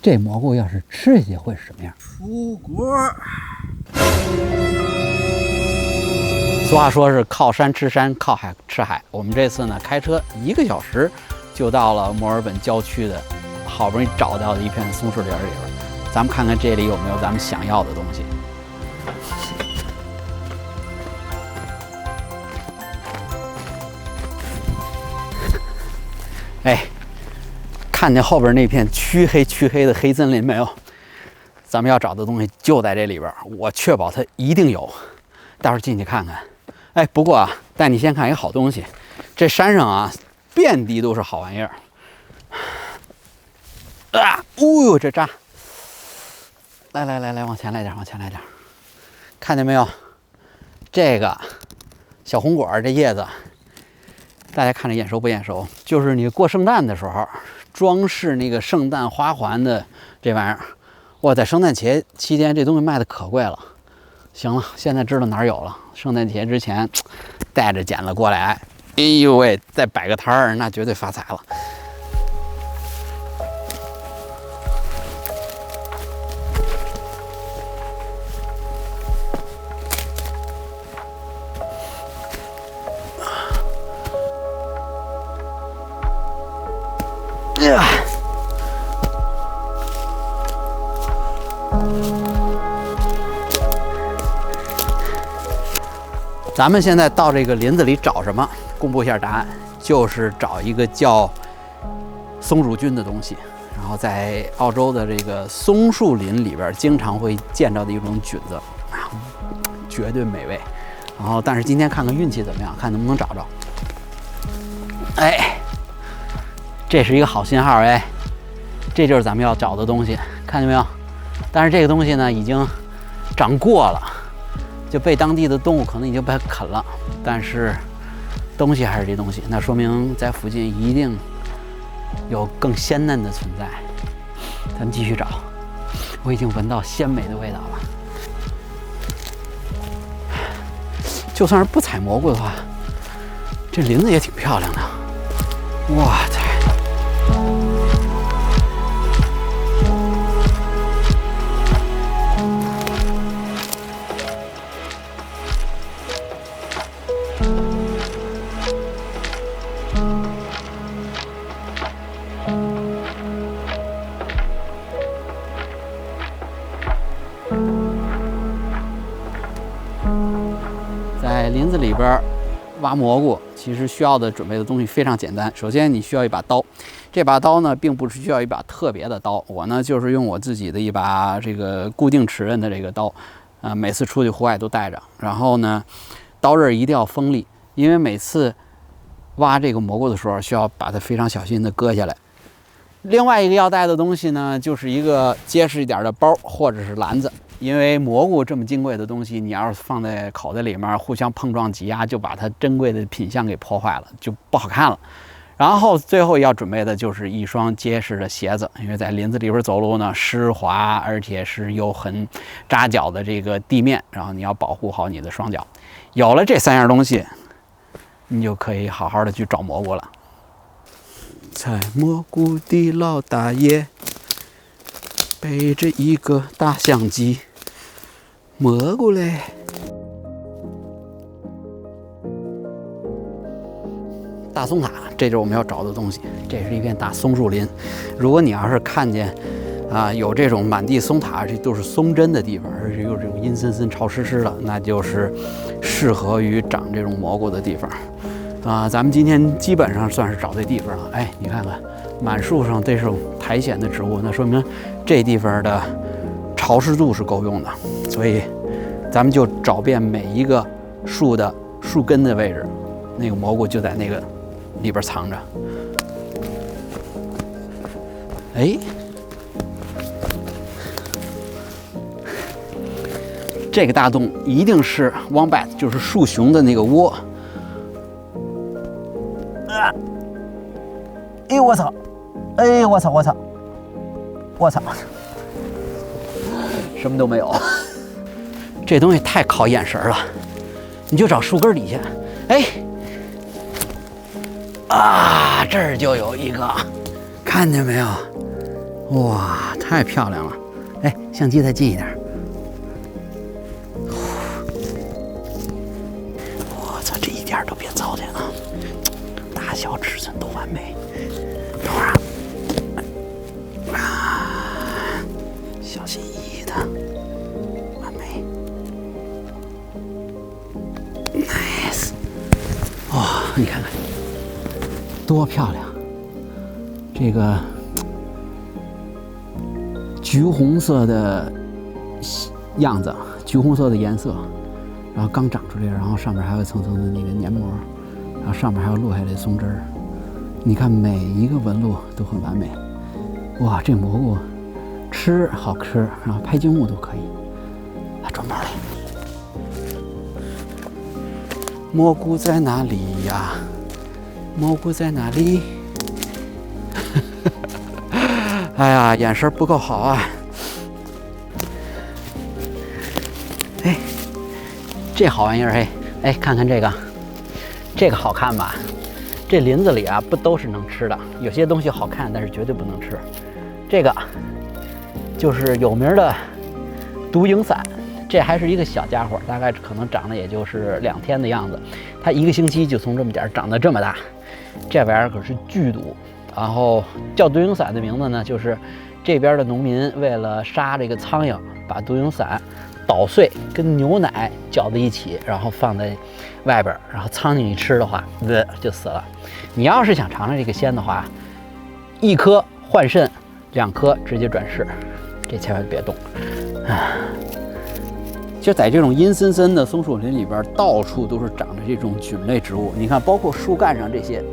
这蘑菇要是吃下去会是什么样？出锅。俗话说是靠山吃山，靠海吃海。我们这次呢，开车1个小时就到了墨尔本郊区的，好不容易找到的一片松树林里边。咱们看看这里有没有咱们想要的东西。哎，看见后边那片黢黑的黑森林没有？咱们要找的东西就在这里边，我确保它一定有。待会儿进去看看。哎，不过啊，带你先看一个好东西。这山上啊，遍地都是好玩意儿。啊，哦呦，这渣！来，往前来点，看见没有？这个小红果，这叶子，大家看着眼熟不眼熟？就是你过圣诞的时候装饰那个圣诞花环的这玩意儿。哇，在圣诞节期间这东西卖的可贵了。行了，现在知道哪儿有了。圣诞节之前带着捡了过来。哎呦喂，再摆个摊儿，那绝对发财了。咱们现在到这个林子里找什么？公布一下答案，就是找一个叫松乳菌的东西。然后在澳洲的这个松树林里边，经常会见到的一种菌子，绝对美味。然后，但是今天看看运气怎么样，看能不能找着。哎，这是一个好信号哎，这就是咱们要找的东西，看见没有？但是这个东西呢，已经长过了。就被当地的动物可能已经被啃了，但是东西还是这东西，那说明在附近一定有更鲜嫩的存在。咱们继续找，我已经闻到鲜美的味道了。就算是不采蘑菇的话，这林子也挺漂亮的。哇塞！在林子里边挖蘑菇，其实需要的准备的东西非常简单。首先，你需要一把刀，这把刀呢，并不是需要一把特别的刀，我呢就是用我自己的一把这个固定齿刃的这个刀，每次出去户外都带着。然后呢，刀刃一定要锋利，因为每次挖这个蘑菇的时候，需要把它非常小心的割下来。另外一个要带的东西呢，就是一个结实一点的包或者是篮子。因为蘑菇这么金贵的东西，你要是放在口袋里面互相碰撞挤压，就把它珍贵的品相给破坏了，就不好看了。然后最后要准备的就是一双结实的鞋子，因为在林子里边走路呢，湿滑而且是有很扎脚的这个地面，然后你要保护好你的双脚。有了这3样东西，你就可以好好的去找蘑菇了。采蘑菇的老大爷背着一个大相机，蘑菇嘞！大松塔，这就是我们要找的东西。这是一片大松树林。如果你要是看见有这种满地松塔，而且都是松针的地方，而且有这种阴森森、潮湿湿的，那就是适合于长这种蘑菇的地方。咱们今天基本上算是找对地方了。哎，你看看，满树上这种苔藓的植物，那说明这地方的潮湿度是够用的。所以，咱们就找遍每一个树的树根的位置，那个蘑菇就在那个里边藏着。哎，这个大洞一定是 wombat， 就是树熊的那个窝。哎我操！哎我操！我操！什么都没有。这东西太考眼神了，你就找树根底下。哎，这儿就有一个，看见没有？哇，太漂亮了！哎，相机再近一点。我操，这一点都别糟践啊！大小尺寸都完美。等会儿啊，小心翼翼的，完美。Nice！ 哇，你看看，多漂亮！这个。橘红色的样子，橘红色的颜色，然后刚长出来，然后上面还有一层层的那个黏膜，然后上面还有落下来的松枝儿。你看每一个纹路都很完美。哇，这蘑菇吃好吃，然后拍静物都可以。来转包里，蘑菇在哪里呀？蘑菇在哪里？哎呀，眼神不够好啊！哎，这好玩意儿哎，哎，看看这个，这个好看吧？这林子里啊，不都是能吃的，有些东西好看，但是绝对不能吃。这个就是有名的毒蝇伞，这还是一个小家伙，大概可能长得也就是2天的样子，它1个星期就从这么点长得这么大，这玩意儿可是剧毒。然后叫毒蝇伞的名字呢，就是这边的农民为了杀这个苍蝇，把毒蝇伞捣碎，跟牛奶搅在一起，然后放在外边，然后苍蝇一吃的话，就死了。你要是想尝尝这个鲜的话，1颗换肾，2颗直接转世，这千万别动。就在这种阴森森的松树林里边，到处都是长着这种菌类植物。你看，包括树干上这些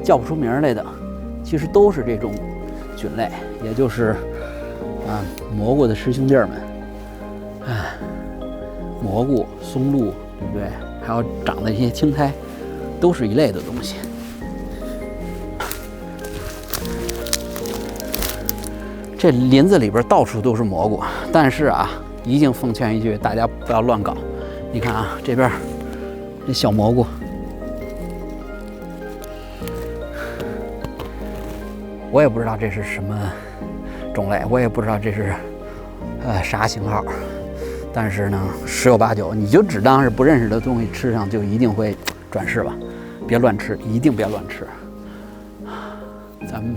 叫不出名来的。其实都是这种菌类，也就是蘑菇的师兄弟们，蘑菇、松露，对不对？还有长的一些青苔，都是一类的东西。这林子里边到处都是蘑菇，但是啊，一定奉劝一句，大家不要乱搞。你看啊，这边这小蘑菇。我也不知道这是什么种类，我也不知道这是啥型号，但是呢，十有八九，你就只当是不认识的东西吃上，就一定会转世吧？别乱吃，一定别乱吃。咱们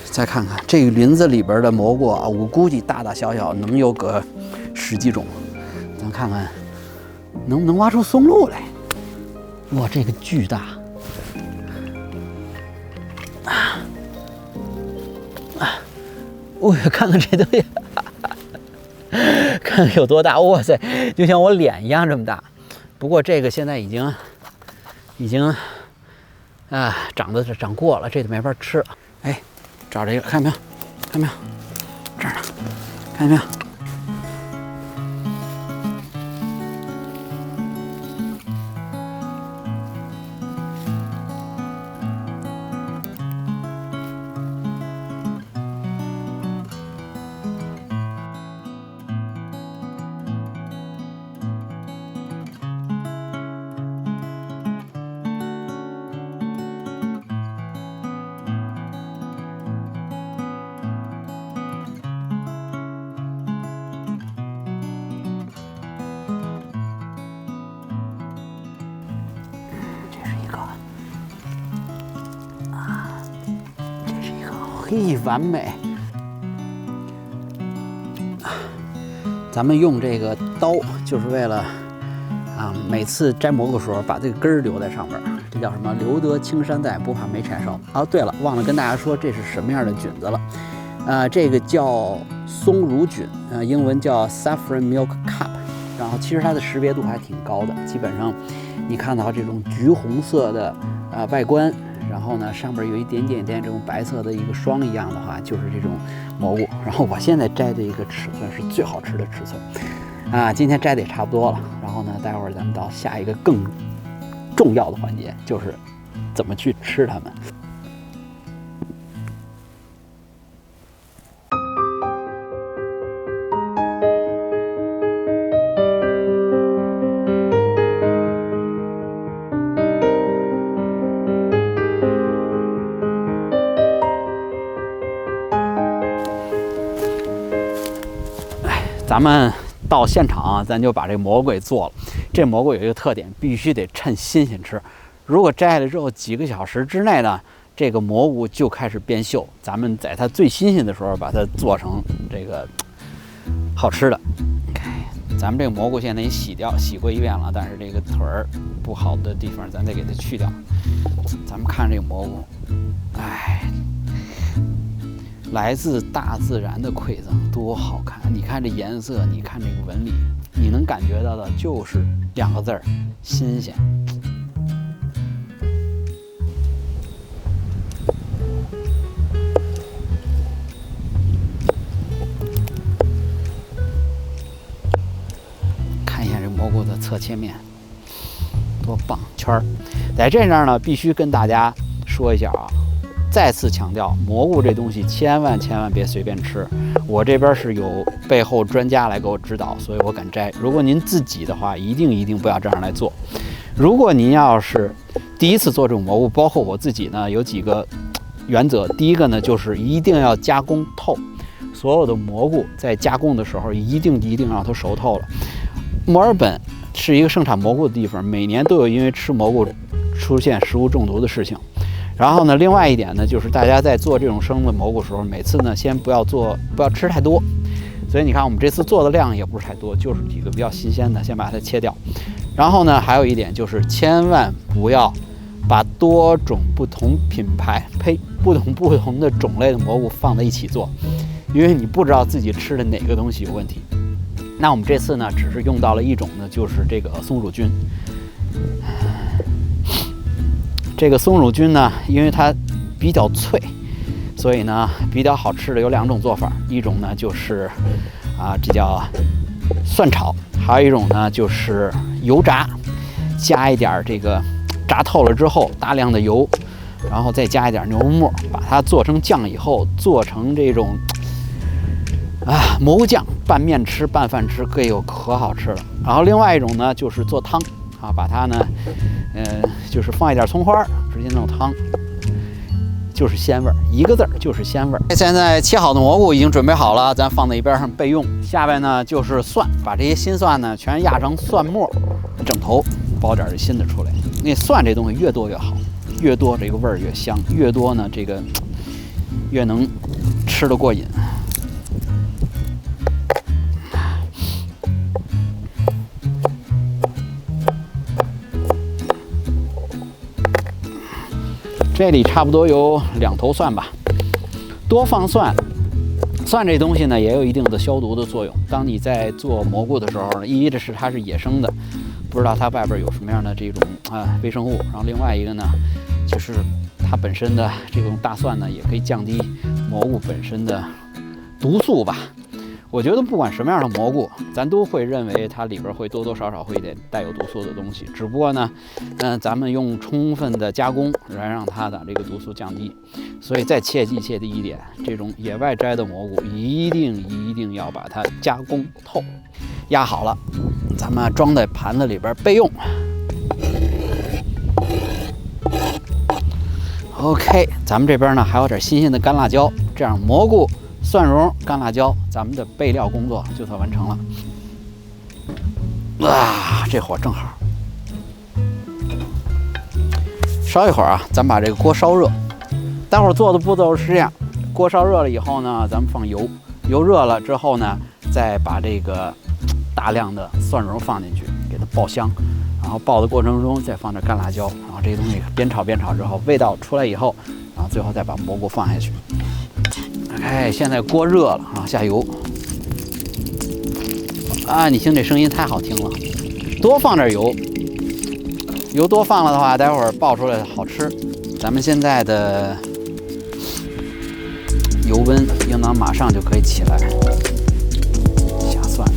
再看看这个林子里边的蘑菇啊，我估计大大小小能有个10几种，咱看看能不能挖出松露来。哇，这个巨大！哦，看看这东西，看看有多大！哇塞，就像我脸一样这么大。不过这个现在已经长过了，这就没法吃了。哎，找这个，看见没有？看见没有？这儿呢，看见没有？嘿，完美！咱们用这个刀，就是为了每次摘蘑菇的时候把这个根儿留在上边，这叫什么？留得青山在，不怕没柴烧。哦，对了，忘了跟大家说这是什么样的菌子了。这个叫松乳菌，英文叫 Saffron Milk Cup。然后其实它的识别度还挺高的，基本上你看到这种橘红色的外观。然后呢，上面有一点点这种白色的一个霜一样的话，就是这种蘑菇。然后我现在摘的一个尺寸是最好吃的尺寸，今天摘的也差不多了。然后呢，待会儿咱们到下一个更重要的环节，就是怎么去吃它们。咱们到现场啊，咱就把这蘑菇给做了。这蘑菇有一个特点，必须得趁新鲜吃。如果摘了之后几个小时之内呢，这个蘑菇就开始变锈。咱们在它最新鲜的时候把它做成这个好吃的。咱们这个蘑菇现在已洗掉，洗过一遍了，但是这个腿儿不好的地方咱得给它去掉。咱们看这个蘑菇，哎，来自大自然的馈赠，多好看！你看这颜色，你看这个纹理，你能感觉到的就是2个字儿：新鲜。蘑菇的侧切面多棒，圈儿。在这儿呢，必须跟大家说一下啊，再次强调，蘑菇这东西千万别随便吃。我这边是有背后专家来给我指导，所以我敢摘。如果您自己的话，一定不要这样来做。如果您要是第一次做这种蘑菇，包括我自己呢，有几个原则。第一个呢，就是一定要加工透，所有的蘑菇在加工的时候，一定让它熟透了。墨尔本是一个盛产蘑菇的地方，每年都有因为吃蘑菇出现食物中毒的事情。然后呢，另外一点呢，就是大家在做这种生的蘑菇的时候，每次呢先不要吃太多。所以你看，我们这次做的量也不是太多，就是几个比较新鲜的，先把它切掉。然后呢，还有一点就是千万不要把多种不同品牌、不同的种类的蘑菇放在一起做，因为你不知道自己吃的哪个东西有问题。那我们这次呢，只是用到了一种呢，就是这个松乳菌。这个松乳菌呢，因为它比较脆，所以呢比较好吃的有2种做法，一种呢就是这叫蒜炒，还有一种呢就是油炸，加一点这个炸透了之后大量的油，然后再加一点牛肉末，把它做成酱以后，做成这种蘑菇酱，拌面吃拌饭吃，可好吃了。然后另外一种呢就是做汤把它呢就是放一点葱花，直接弄汤，就是鲜味儿，一个字儿就是鲜味儿。现在切好的蘑菇已经准备好了，咱放在一边上备用。下边呢就是蒜，把这些新蒜呢全压成蒜末，整头包点这新的出来。那蒜这东西越多越好，越多这个味儿越香，越多呢这个越能吃得过瘾。这里差不多有2头蒜吧，多放蒜。蒜这东西呢，也有一定的消毒的作用。当你在做蘑菇的时候呢，一是它是野生的，不知道它外边有什么样的这种微生物，然后另外一个呢，就是它本身的这种大蒜呢，也可以降低蘑菇本身的毒素吧。我觉得不管什么样的蘑菇，咱都会认为它里边会多多少少会带有毒素的东西。只不过呢，咱们用充分的加工来让它的这个毒素降低。所以再切记一点，这种野外摘的蘑菇一定要把它加工透，压好了，咱们装在盘子里边备用。OK， 咱们这边呢还有点新鲜的干辣椒，这样蘑菇、蒜蓉、干辣椒，咱们的备料工作就算完成了。这火正好，烧一会儿啊，咱把这个锅烧热。待会儿做的步骤是这样：锅烧热了以后呢，咱们放油，油热了之后呢，再把这个大量的蒜蓉放进去，给它爆香。然后爆的过程中再放点干辣椒，然后这个东西煸炒之后，味道出来以后，然后最后再把蘑菇放下去。OK， 现在锅热了啊，下油。你听这声音太好听了，多放点油，油多放了的话，待会儿爆出来好吃。咱们现在的油温应当马上就可以起来，下蒜。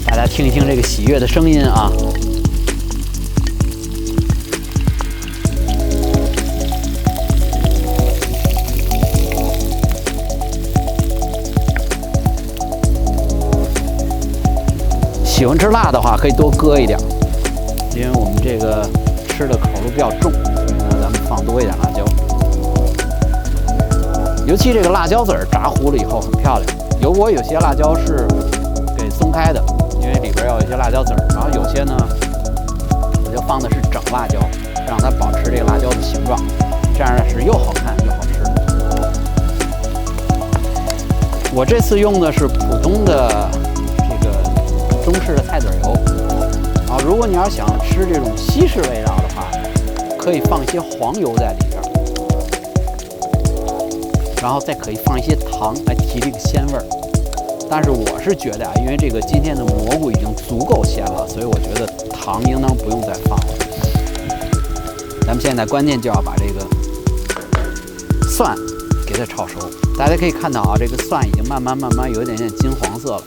大家听一听这个喜悦的声音啊！喜欢吃辣的话，可以多搁一点，因为我们这个吃的口味比较重，所以呢，咱们放多一点辣椒。尤其这个辣椒籽儿炸糊了以后很漂亮。我有些辣椒是给松开的，因为里边要有一些辣椒籽儿，然后有些呢我就放的是整辣椒，让它保持这个辣椒的形状，这样呢是又好看又好吃。我这次用的是普通的这个中式的菜籽油，然后如果你要想吃这种西式味道的话，可以放一些黄油在里边，然后再可以放一些糖来提这个鲜味儿。但是我是觉得啊，因为这个今天的蘑菇已经足够鲜了，所以我觉得糖应当不用再放了。咱们现在关键就要把这个蒜给它炒熟。大家可以看到啊，这个蒜已经慢慢有一点点金黄色了，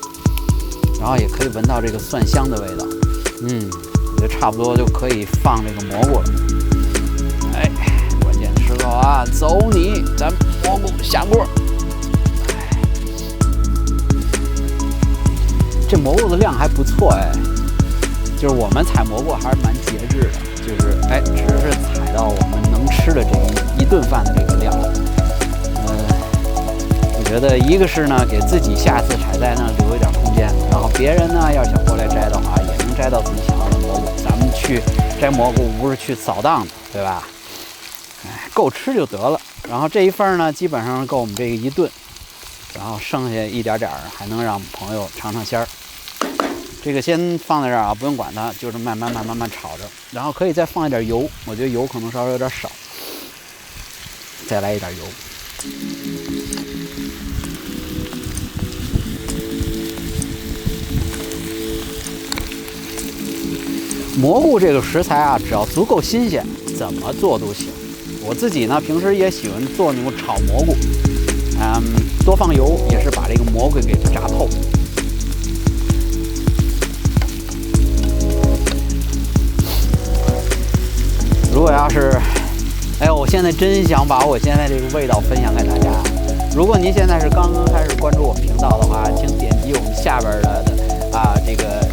然后也可以闻到这个蒜香的味道。我觉得差不多就可以放这个蘑菇了。哎，关键时候啊，走你！咱蘑菇下锅。这蘑菇的量还不错哎，就是我们采蘑菇还是蛮节制的，就是只是采到我们能吃的这一顿饭的这个量。我觉得一个是呢，给自己下次采摘呢留一点空间，然后别人呢要想过来摘的话，也能摘到自己想要的蘑菇。咱们去摘蘑菇不是去扫荡的，对吧？够吃就得了。然后这一份呢，基本上够我们这个一顿。然后剩下一点点还能让朋友尝尝鲜儿。这个先放在这儿啊，不用管它，就是慢慢炒着。然后可以再放一点油，我觉得油可能稍微有点少，再来一点油。蘑菇这个食材啊，只要足够新鲜，怎么做都行。我自己呢，平时也喜欢做那种炒蘑菇。多放油也是把这个蘑菇给炸透。如果要是，我现在真想把我现在这个味道分享给大家。如果您现在是刚刚开始关注我们频道的话，请点击我们下边的这个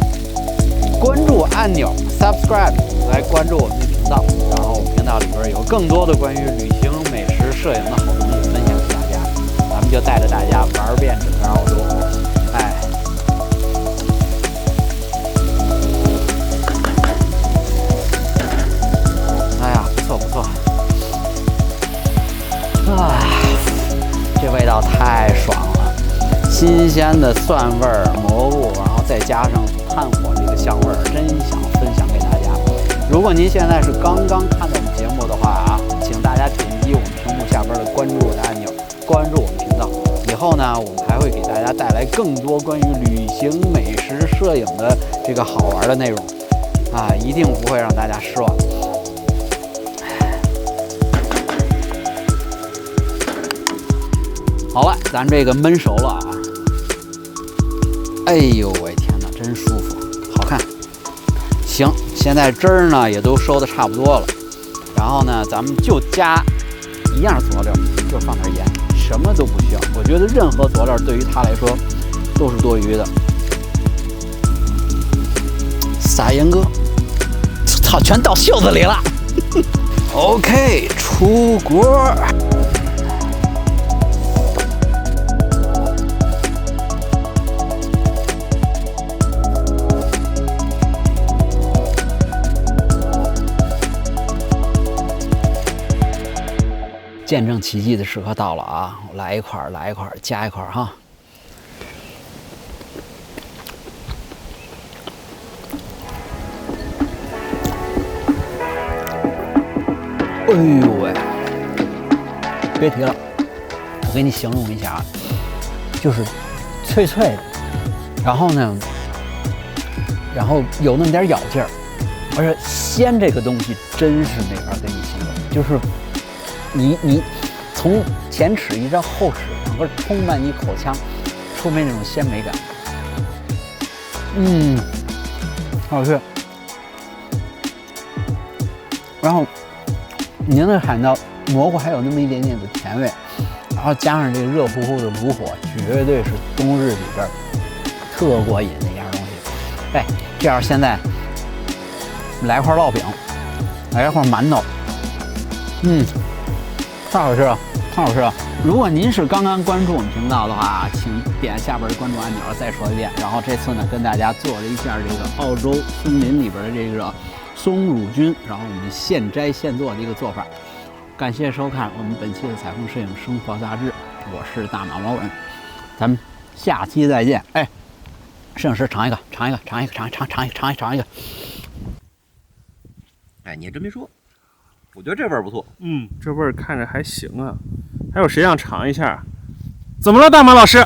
关注按钮 subscribe 来关注我们的频道。然后我们频道里边有更多的关于旅行、美食、摄影的好东西分享给大家。咱们就带着大家玩遍整个澳洲。不错。这味道太爽了，新鲜的蒜味儿、蘑菇，然后再加上炭火这个香味儿，真想分享给大家。如果您现在是刚刚看到我们节目的话啊，请大家点击我们屏幕下边的关注我的按钮，关注我们频道。以后呢，我们还会给大家带来更多关于旅行、美食、摄影的这个好玩的内容一定不会让大家失望。好了，咱这个焖熟了啊！哎呦喂，天哪，真舒服，好看。行，现在汁儿呢也都收的差不多了，然后呢，咱们就加一样佐料，就放点盐，什么都不需要。我觉得任何佐料对于它来说都是多余的。撒盐哥，操，全到袖子里了。OK， 出锅。见证奇迹的时刻到了啊！我来一块，加一块哈。哎呦喂，别提了，我给你形容一下啊，就是脆脆的，然后呢，有那么点咬劲儿，而且鲜这个东西真是没法跟你形容，就是你从前齿一直到后齿，整个充满你口腔，出面那种鲜美感。好吃。然后你能感到蘑菇还有那么一点点的甜味，然后加上这个热乎乎的炉火，绝对是冬日里边特过瘾的一样东西。这样现在来一块烙饼，来一块馒头，太好吃了。汤老师，如果您是刚刚关注我们频道的话，请点下边的关注按钮。再说一遍，然后这次呢，跟大家做了一下这个澳洲松林里边的这个松乳菌，然后我们现摘现做的一个做法。感谢收看我们本期的彩虹摄影生活杂志，我是大马毛文，咱们下期再见。哎，摄影师尝一个。哎，你还真别说，我觉得这味儿不错。这味儿看着还行啊。还有谁想尝一下？怎么了，大马老师？